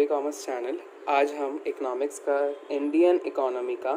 Commerce channel. आज हम economics का इंडियन इकोनॉमी का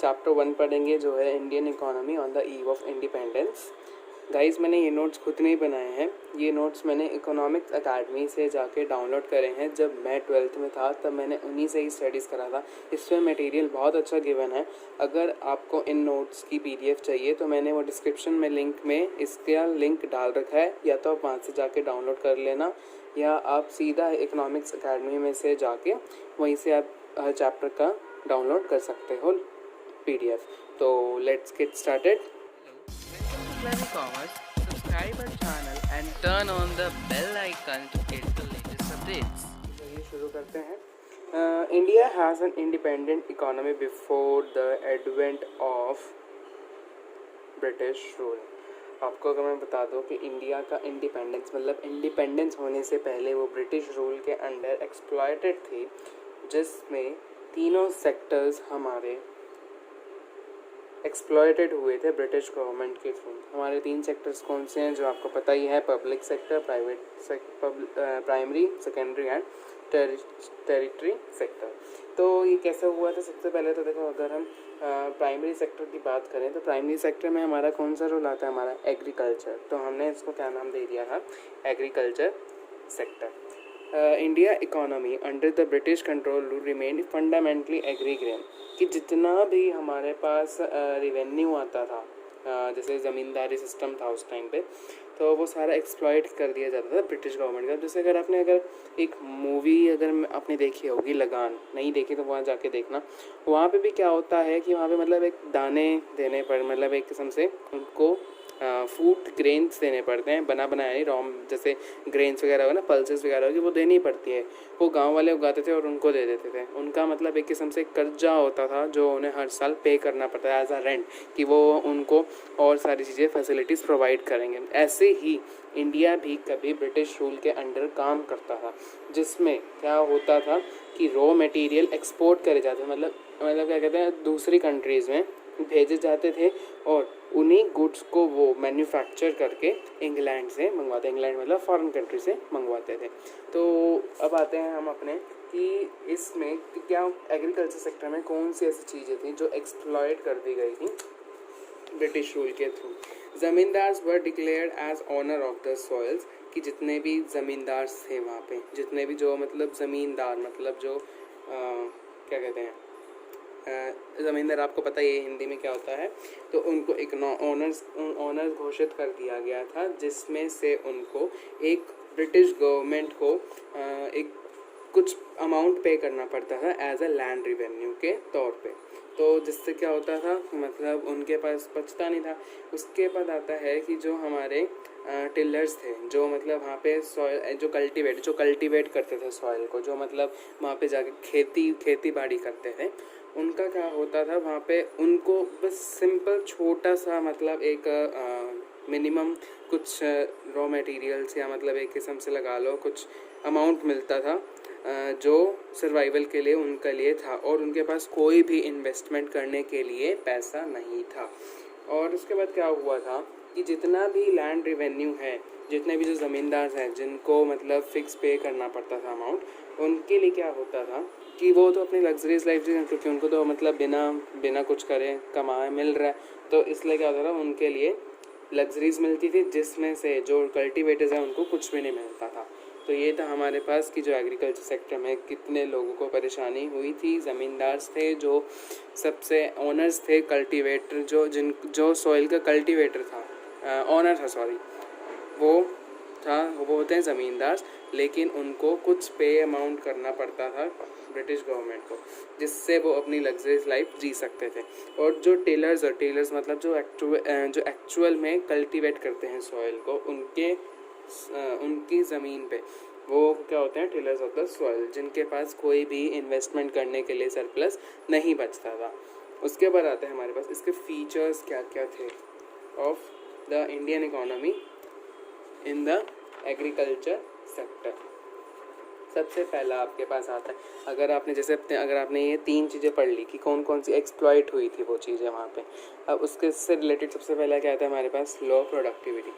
चैप्टर 1 पढ़ेंगे, जो है Indian economy on the eve of independence. Guys, मैंने ये नोट्स खुद नहीं बनाए हैं। ये नोट्स मैंने इकोनॉमिक्स अकेडमी से जाके डाउनलोड करे हैं। जब मैं 12th में था तब मैंने उन्हीं से ही स्टडीज़ करा था। इसमें मटेरियल बहुत अच्छा गिवन है। अगर आपको इन नोट्स की PDF चाहिए तो मैंने वो डिस्क्रिप्शन में लिंक में इसका लिंक डाल रखा है, या तो आप वहाँ से जाके डाउनलोड कर लेना, या आप सीधा इकोनॉमिक्स अकेडमी में से जाके वहीं से आप हर चैप्टर का डाउनलोड कर सकते हो PDF। तो let's get started. Welcome to Commerce. Subscribe our channel and turn on the bell icon to get the latest updates. चलिए शुरू करते हैं। India has an independent economy before the advent of British rule. आपको अगर मैं बता दूं कि इंडिया का इंडिपेंडेंस मतलब इंडिपेंडेंस होने से पहले वो ब्रिटिश रूल के अंडर एक्सप्लॉयटेड थी, जिसमें तीनों सेक्टर्स हमारे एक्सप्लॉयटेड हुए थे ब्रिटिश गवर्नमेंट के थ्रू। हमारे 3 सेक्टर्स कौन से हैं जो आपको पता ही है? Public sector, primary, secondary and territory sector. तो ये कैसे हुआ था? सबसे पहले तो देखो, अगर हम प्राइमरी सेक्टर की बात करें तो प्राइमरी सेक्टर में हमारा कौन सा रोल आता है? हमारा एग्रीकल्चर। तो हमने इसको क्या नाम दे दिया था? Agriculture sector. India economy under the British control remain fundamentally agrarian, कि जितना भी हमारे पास रेवेन्यू आता था, जैसे ज़मींदारी सिस्टम था उस टाइम पे, तो वो सारा एक्सप्लॉइट कर दिया जाता था ब्रिटिश गवर्नमेंट का। जैसे अगर एक मूवी आपने देखी होगी लगान, नहीं देखी तो वहाँ जाके देखना। वहाँ पे भी क्या होता है कि वहाँ पे मतलब एक दाने देने पर, मतलब एक किस्म से उनको फूड ग्रेन्स देने पड़ते हैं, बनाया नहीं, रॉ जैसे ग्रेन्स वगैरह हो ना, पल्सेस वगैरह होगी, वो देनी पड़ती है। वो गांव वाले उगाते थे और उनको दे देते थे। उनका मतलब एक किस्म से कर्जा होता था जो उन्हें हर साल पे करना पड़ता है एज अ रेंट, कि वो उनको और सारी चीज़ें फैसिलिटीज़ प्रोवाइड करेंगे। ऐसे ही इंडिया भी कभी ब्रिटिश रूल के अंडर काम करता था, जिसमें क्या होता था कि रॉ मटेरियल एक्सपोर्ट करे जाते, मतलब क्या कहते हैं, दूसरी कंट्रीज़ में भेजे जाते थे, और उन्हीं गुड्स को वो मैन्युफैक्चर करके इंग्लैंड से मंगवाते, इंग्लैंड मतलब फॉरेन कंट्री से मंगवाते थे। तो अब आते हैं हम अपने कि इसमें क्या एग्रीकल्चर सेक्टर में कौन सी ऐसी चीज़ें थी जो एक्सप्लॉयट कर दी गई थी ब्रिटिश रूल के through. Zamindars were declared as owner of the soils, कि जितने भी ज़मींदार थे वहाँ पे, जितने भी जो मतलब ज़मींदार मतलब जो क्या कहते हैं, ज़मींदार, आपको पता ही है हिंदी में क्या होता है। तो उनको एक ऑनर्स घोषित कर दिया गया था, जिसमें से उनको एक ब्रिटिश गवर्नमेंट को एक कुछ अमाउंट पे करना पड़ता था एज अ लैंड रिवेन्यू के तौर पे। तो जिससे क्या होता था, मतलब उनके पास बचता नहीं था। उसके बाद आता है कि जो हमारे टिलर्स थे, जो मतलब वहाँ पे सॉइल जो कल्टीवेट करते थे सॉइल को, जो मतलब वहाँ पे जाके खेती बाड़ी करते थे, उनका क्या होता था वहाँ पे, उनको बस सिंपल छोटा सा मतलब एक मिनिमम कुछ रॉ मटेरियल्स या मतलब एक किस्म से लगा लो कुछ अमाउंट मिलता था जो सर्वाइवल के लिए उनके लिए था, और उनके पास कोई भी इन्वेस्टमेंट करने के लिए पैसा नहीं था। और उसके बाद क्या हुआ था कि जितना भी लैंड रेवेन्यू है, जितने भी जो ज़मींदार हैं जिनको मतलब फ़िक्स पे करना पड़ता था अमाउंट, उनके लिए क्या होता था कि वो तो अपनी लग्जरीज लाइफ जी, क्योंकि उनको तो मतलब बिना कुछ करे कमाए मिल रहा है, तो इसलिए क्या होता था, उनके लिए लग्जरीज मिलती थी, जिसमें से जो कल्टीवेटर्स हैं उनको कुछ भी नहीं मिलता था। तो ये था हमारे पास कि जो एग्रीकल्चर सेक्टर में कितने लोगों को परेशानी हुई थी। ज़मींदार थे जो सबसे ऑनर्स थे, कल्टीवेटर जो सॉइल का कल्टीवेटर था, ऑनर था सॉरी, वो होते हैं ज़मींदार, लेकिन उनको कुछ पे अमाउंट करना पड़ता था ब्रिटिश गवर्नमेंट को, जिससे वो अपनी लग्जरीज लाइफ जी सकते थे। और जो टेलर्स मतलब जो एक्चुअल में कल्टीवेट करते हैं सॉइल को, उनकी ज़मीन पे वो क्या होते हैं? टिलर्स ऑफ द सॉइल, जिनके पास कोई भी इन्वेस्टमेंट करने के लिए सरप्लस नहीं बचता था। उसके बाद आते हैं हमारे पास इसके फीचर्स क्या क्या थे of the Indian economy in the agriculture sector. सबसे पहला आपके पास आता है, अगर आपने ये 3 चीज़ें पढ़ ली कि कौन कौन सी एक्सप्लॉइट हुई थी वो चीज़ें वहाँ पे। अब उसके से रिलेटेड सबसे पहला क्या आता है हमारे पास? Law productivity.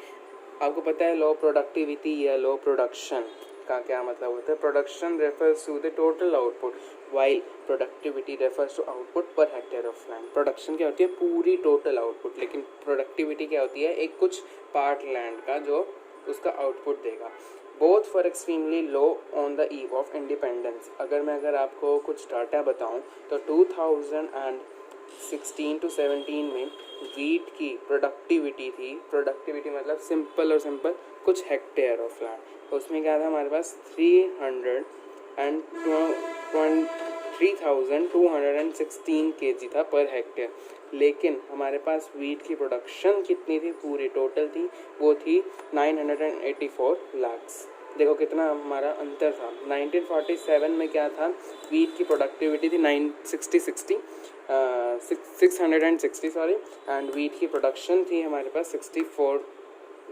आपको पता है लॉ प्रोडक्टिविटी या लॉ प्रोडक्शन का क्या मतलब होता है? Production refers to the total output while productivity refers to output per hectare of land. Production क्या होती है? पूरी टोटल आउटपुट, लेकिन प्रोडक्टिविटी क्या होती है? एक कुछ पार्ट लैंड का जो उसका आउटपुट देगा। Both for extremely low on the eve of independence. अगर आपको कुछ डाटा बताऊं तो 2016 टू 17 में वीट की प्रोडक्टिविटी थी, प्रोडक्टिविटी मतलब सिंपल और सिंपल कुछ हेक्टेयर ऑफ लैंड, उसमें क्या था हमारे पास 3,216 kg था पर हेक्टेयर। लेकिन हमारे पास वीट की प्रोडक्शन कितनी थी? पूरी टोटल थी वो थी 984 लाख्स। देखो कितना हमारा अंतर था। 1947 में क्या था? वीट की प्रोडक्टिविटी थी 660 सॉरी, एंड वीट की प्रोडक्शन थी हमारे पास 64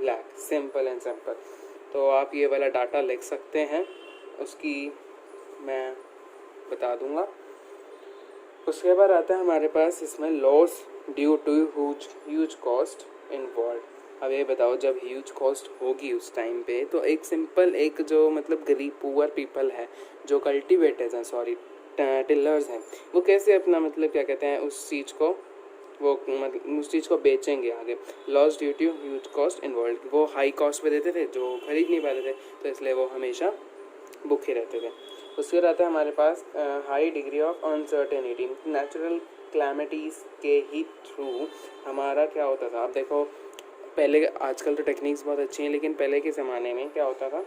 लाख। Simple and simple. तो आप ये वाला डाटा लिख सकते हैं, उसकी मैं बता दूंगा। उसके बाद आता है हमारे पास इसमें loss due to huge cost involve. अब ये बताओ, जब ह्यूज कॉस्ट होगी उस टाइम पे, तो एक सिंपल एक जो मतलब गरीब पुअर पीपल है, जो कल्टिवेटर्स हैं, सॉरी टिलर्स हैं, वो कैसे अपना मतलब क्या कहते हैं उस चीज़ को उस चीज़ को बेचेंगे आगे? Loss due to huge cost involve. वो हाई कॉस्ट पे देते थे, जो खरीद नहीं पाते थे, तो इसलिए वो हमेशा भूखे रहते थे। उसके बाद आता है हमारे पास high degree of uncertainty. Natural calamities के ही थ्रू हमारा क्या होता था? अब देखो पहले, आजकल तो टेक्निक्स बहुत अच्छी हैं, लेकिन पहले के ज़माने में क्या होता था?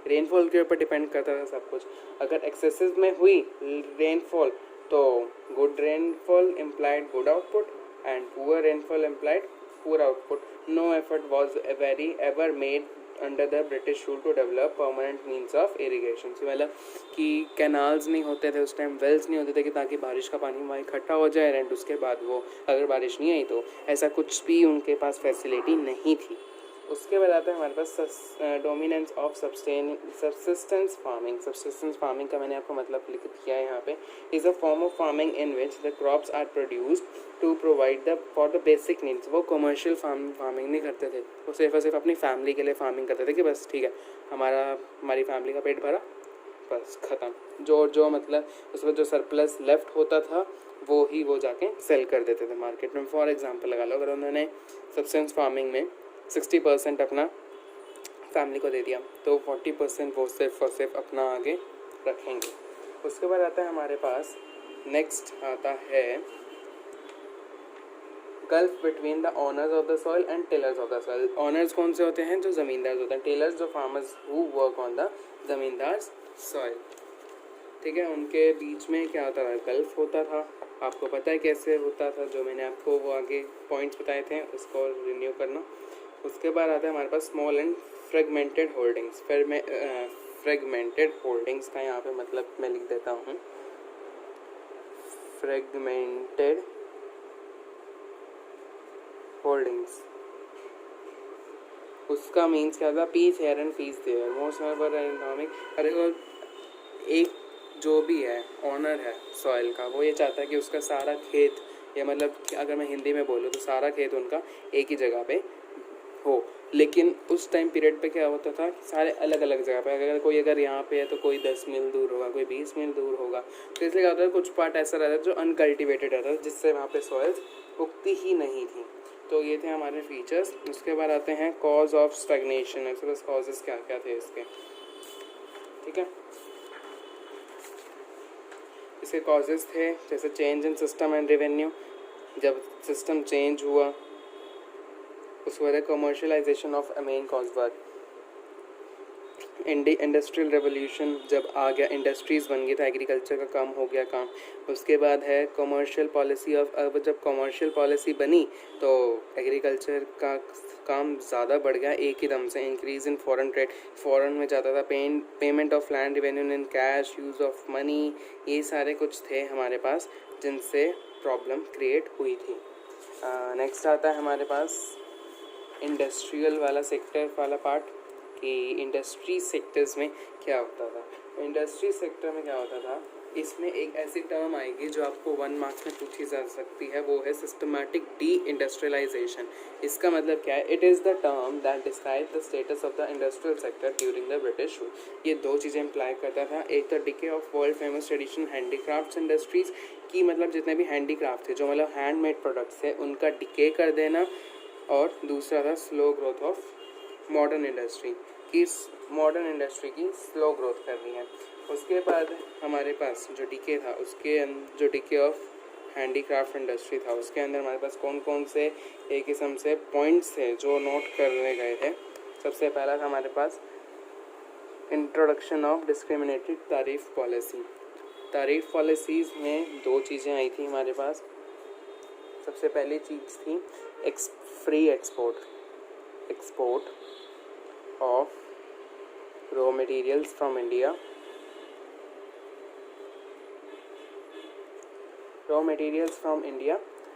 रेनफॉल के ऊपर डिपेंड करता था सब कुछ। अगर एक्सेसिव में हुई रेनफॉल तो good rainfall implied good output, and poor rainfall implied poor output. No effort was ever made under the British rule to develop permanent means of irrigation. मतलब कि कैनाल्स नहीं होते थे उस टाइम, वेल्स नहीं होते थे कि ताकि बारिश का पानी वहाँ इकट्ठा हो जाए, एंड उसके बाद वो अगर बारिश नहीं आई तो ऐसा कुछ भी उनके पास फैसिलिटी नहीं थी। उसके बाद आता है हमारे पास dominance of subsistence farming. Subsistence farming का मैंने आपको मतलब लिख दिया है यहाँ पे। Is a form of farming in which the crops are produced to provide the for the basic needs. वो कमर्शियल फार्मिंग नहीं करते थे, वो सिर्फ और सिर्फ अपनी फैमिली के लिए फार्मिंग करते थे कि बस ठीक है हमारी फैमिली का पेट भरा, बस ख़त्म। जो मतलब उसमें जो सरप्लस लेफ्ट होता था वो जाके सेल कर देते थे मार्केट में। फॉर एग्जांपल लगा लो, अगर उन्होंने सब्सिस्टेंस फार्मिंग में 60% अपना फैमिली को दे दिया, तो 40% वो सिर्फ और सिर्फ अपना आगे रखेंगे। उसके बाद आता है हमारे पास नेक्स्ट आता है gulf between the honours of the soil and tillers of the soil. Honours कौन से होते हैं? जो ज़मींदार होते हैं। टिलर्स जो farmers who work on the ज़मींदार सॉइल, ठीक है। उनके बीच में क्या होता था? गल्फ होता था। आपको पता है कैसे होता था? जो मैंने आपको वो आगे पॉइंट्स बताए थे उसको रिन्यू करना। उसके बाद आता है हमारे पास small and fragmented holdings. Fragmented holdings का यहाँ पे मतलब मैं लिख देता हूँ, फ्रेगमेंटेड होल्डिंग्स। उसका मीन्स क्या था? Peace here and peace there, most economic. अरे एक जो भी है ऑनर है सॉइल का, वो ये चाहता है कि उसका सारा खेत, या मतलब अगर मैं हिंदी में बोलूँ तो सारा खेत उनका एक ही जगह पे हो। लेकिन उस टाइम पीरियड पे क्या होता था? सारे अलग अलग जगह पे, अगर यहाँ पे है तो कोई 10 मील दूर होगा, कोई 20 मील दूर होगा। तो इसलिए क्या होता है? कुछ पार्ट ऐसा रहता है जो अनकल्टिवेटेड रहता है, जिससे वहाँ पे सॉइल्स उगती ही नहीं थी। तो ये थे हमारे फीचर्स। उसके बाद आते हैं कॉज ऑफ स्टैग्नेशन। ऐसे बस कॉजेज़ क्या क्या थे इसके, ठीक है। इसके कॉजेज़ थे जैसे change in system and revenue. जब सिस्टम चेंज हुआ, उसके बाद commercialisation of main cause work. Industrial revolution जब आ गया, इंडस्ट्रीज़ बन गई तो एग्रीकल्चर का काम हो गया काम। उसके बाद है कमर्शियल पॉलिसी ऑफ, अब जब कमर्शियल पॉलिसी बनी तो एग्रीकल्चर का काम ज़्यादा बढ़ गया एक ही दम से। Increase in foreign trade, foreign में जाता था। Payment of land revenue in cash, use of money, ये सारे कुछ थे हमारे पास जिनसे प्रॉब्लम क्रिएट हुई थी। नेक्स्ट आता है हमारे पास इंडस्ट्रियल वाला सेक्टर वाला पार्ट, कि इंडस्ट्री सेक्टर्स में क्या होता था। इंडस्ट्री सेक्टर में क्या होता था? इसमें एक ऐसी टर्म आएगी जो आपको 1 मार्क्स में पूछी जा सकती है, वो है सिस्टमैटिक डी इंडस्ट्रियलाइजेशन। इसका मतलब क्या है? It is the term that describe the status of the industrial sector during the British rule. ये दो चीज़ें इम्प्लाई करता था, एक तो decay of world famous traditional handicrafts industries की, मतलब जितने भी हैंडीक्राफ्ट थे, जो मतलब हैंडमेड प्रोडक्ट्स थे, उनका डिके कर देना, और दूसरा था slow growth of modern industry की, मॉडर्न इंडस्ट्री की स्लो ग्रोथ करनी है। उसके बाद हमारे पास जो डीके था, उसके जो डीके ऑफ हैंडीक्राफ्ट इंडस्ट्री था, उसके अंदर हमारे पास कौन कौन से एक किस्म से पॉइंट्स थे जो नोट करने गए थे। सबसे पहला था हमारे पास इंट्रोडक्शन ऑफ डिस्क्रिमिनेटरी तारीफ पॉलिसी। तारीफ पॉलिसीज़ में दो चीज़ें आई थी हमारे पास। सबसे पहली चीज़ थी free export of raw materials from India,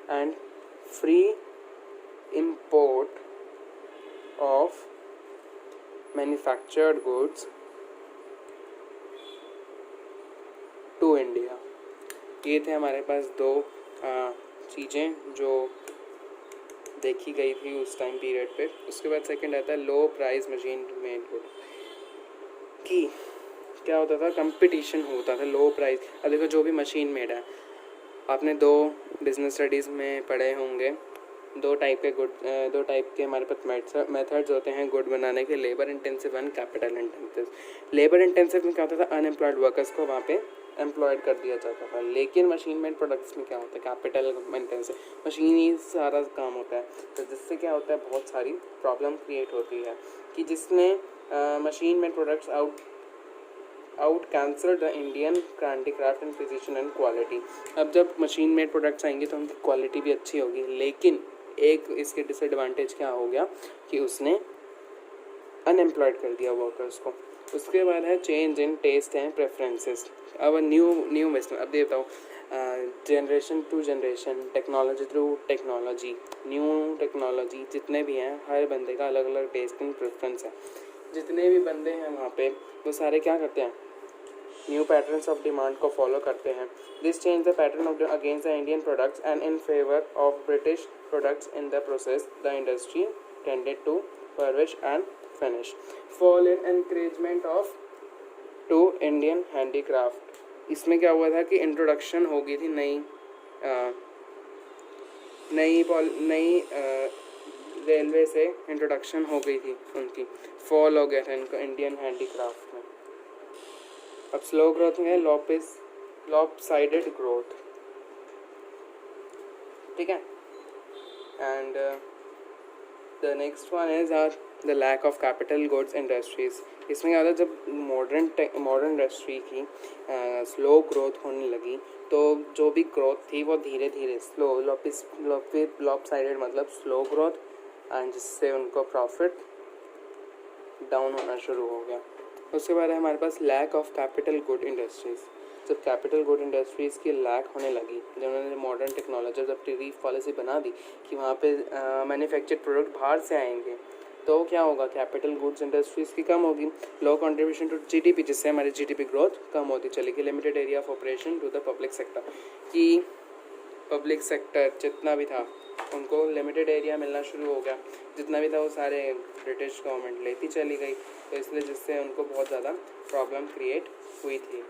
and free import of manufactured goods to India। ये थे हमारे पास दो चीज़ें जो देखी गई थी उस टाइम पीरियड पे। उसके बाद सेकंड आता है लो प्राइस मशीन मेड गुड की। क्या होता था? कंपटीशन होता था, लो प्राइस। अब देखो, जो भी मशीन मेड है, आपने दो बिजनेस स्टडीज़ में पढ़े होंगे, दो टाइप के हमारे पास मेथड्स होते हैं गुड बनाने के, labour intensive and capital intensive. Labour intensive में क्या होता था? अनएम्प्लॉयड वर्कर्स को वहाँ पे एम्प्लॉयड कर दिया जाता था। लेकिन मशीन मेड प्रोडक्ट्स में क्या होता है? कैपिटल इंटेंसिव, मशीन ही सारा काम होता है। तो जिससे क्या होता है? बहुत सारी प्रॉब्लम क्रिएट होती है कि जिसमें machine made products out cancel the Indian handicraft and precision and quality. अब जब मशीन मेड प्रोडक्ट्स आएंगे तो उनकी क्वालिटी भी अच्छी होगी, लेकिन एक इसके डिसएडवांटेज क्या हो गया कि उसने अनएम्प्लॉयड कर दिया वर्कर्स को। उसके बाद है change in taste and preferences. अब न्यू वेस्टर्न, अब ये बताओ, generation to generation, technology through technology, new technology, जितने भी हैं हर बंदे का अलग अलग टेस्ट एंड प्रेफरेंस है। जितने भी बंदे हैं वहाँ पे वो सारे क्या करते हैं? न्यू पैटर्न्स ऑफ डिमांड को फॉलो करते हैं। This change the pattern of against the Indian products and in favour of British products in the process the industry tended to perish and finish fall in encouragement of to Indian handicraft. इसमें क्या हुआ था कि introduction हो गई थी नई railway से इंट्रोडक्शन हो गई थी उनकी, फॉल हो गया था इनका इंडियन हैंडीक्राफ्ट में। अब स्लो ग्रोथ में लॉपसाइडेड ग्रोथ, ठीक है। And the next one is the lack of capital goods industries. इसमें क्या होता है? जब मॉडर्न इंडस्ट्री की स्लो ग्रोथ होने लगी तो जो भी ग्रोथ थी वो धीरे धीरे लॉपसाइडेड मतलब स्लो ग्रोथ, एंड जिससे उनको प्रॉफिट डाउन होना शुरू हो गया। उसके बाद है हमारे पास lack of capital good industries. जब कैपिटल गुड इंडस्ट्रीज़ की लैक होने लगी, जब उन्होंने मॉडर्न टेक्नोलॉजी, जब टैरिफ पॉलिसी बना दी कि वहाँ पे मैन्युफैक्चर्ड प्रोडक्ट बाहर से आएंगे, तो क्या होगा? कैपिटल गुड्स इंडस्ट्रीज़ की कम होगी, लो कंट्रीब्यूशन टू जीडीपी, जिससे हमारी जीडीपी ग्रोथ कम होती चलेगी। Limited area of operation to the public sector, कि पब्लिक सेक्टर जितना भी था उनको लिमिटेड एरिया मिलना शुरू हो गया, जितना भी था वो सारे ब्रिटिश गवर्नमेंट लेती चली गई, तो इसलिए जिससे उनको बहुत ज़्यादा प्रॉब्लम क्रिएट हुई थी।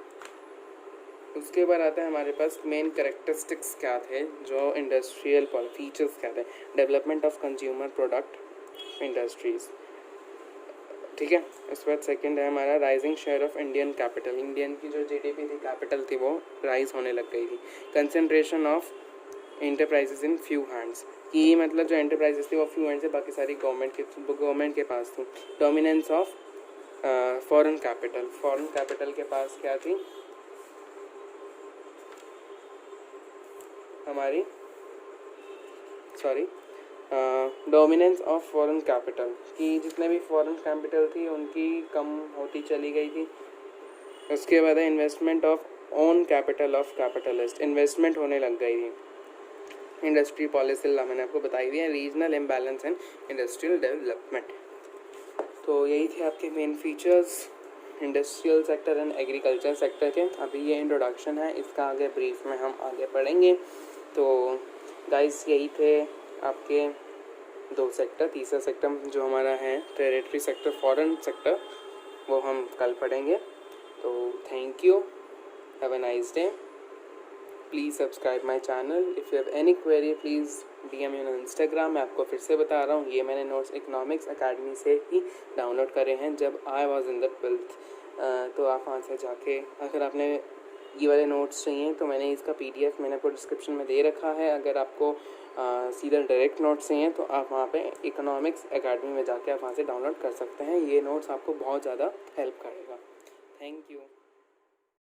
उसके बाद आता है हमारे पास मेन कैरेक्टरिस्टिक्स क्या थे, जो इंडस्ट्रियल फीचर्स क्या थे। Development of consumer product industries, ठीक है। उसके बाद सेकंड है हमारा rising share of Indian capital. Indian की जो जीडीपी थी, कैपिटल थी, वो राइज होने लग गई थी। Concentration of enterprises in few hands, कि मतलब जो एंटरप्राइजेस थी वो फ्यू हैंड्स से, बाकी सारी गवर्नमेंट के पास थी। डोमिनेंस ऑफ फॉरेन कैपिटल के पास क्या थी? डोमिनेंस ऑफ फॉरेन कैपिटल, कि जितने भी फॉरेन कैपिटल थी उनकी कम होती चली गई थी। उसके बाद है investment of own capital of capitalist, investment होने लग गई थी। इंडस्ट्री पॉलिसी मैंने आपको बताई दी है। Regional imbalance and industrial development. तो यही थे आपके main features industrial sector and agriculture sector के। अभी ये इंट्रोडक्शन है, इसका आगे ब्रीफ में हम आगे पढ़ेंगे। तो गाइस यही थे आपके 2 सेक्टर। तीसरा सेक्टर जो हमारा है टेरिटरी सेक्टर, फॉरेन सेक्टर, वो हम कल पढ़ेंगे। तो thank you, have a nice day, please subscribe my channel. If you have any query please DM me on Instagram. मैं आपको फिर से बता रहा हूँ, ये मैंने नोट्स इकोनॉमिक्स अकेडमी से ही डाउनलोड करे हैं जब I was in the 12th। तो आप वहाँ से जाके, अगर आपने ये वाले नोट्स चाहिए तो मैंने इसका PDF मैंने आपको डिस्क्रिप्शन में दे रखा है। अगर आपको सीधा डायरेक्ट नोट्स चाहिए तो आप वहाँ पे इकोनॉमिक्स अकेडमी में जाके आप वहाँ से डाउनलोड कर सकते हैं। ये नोट्स आपको बहुत ज़्यादा हेल्प करेगा। Thank you.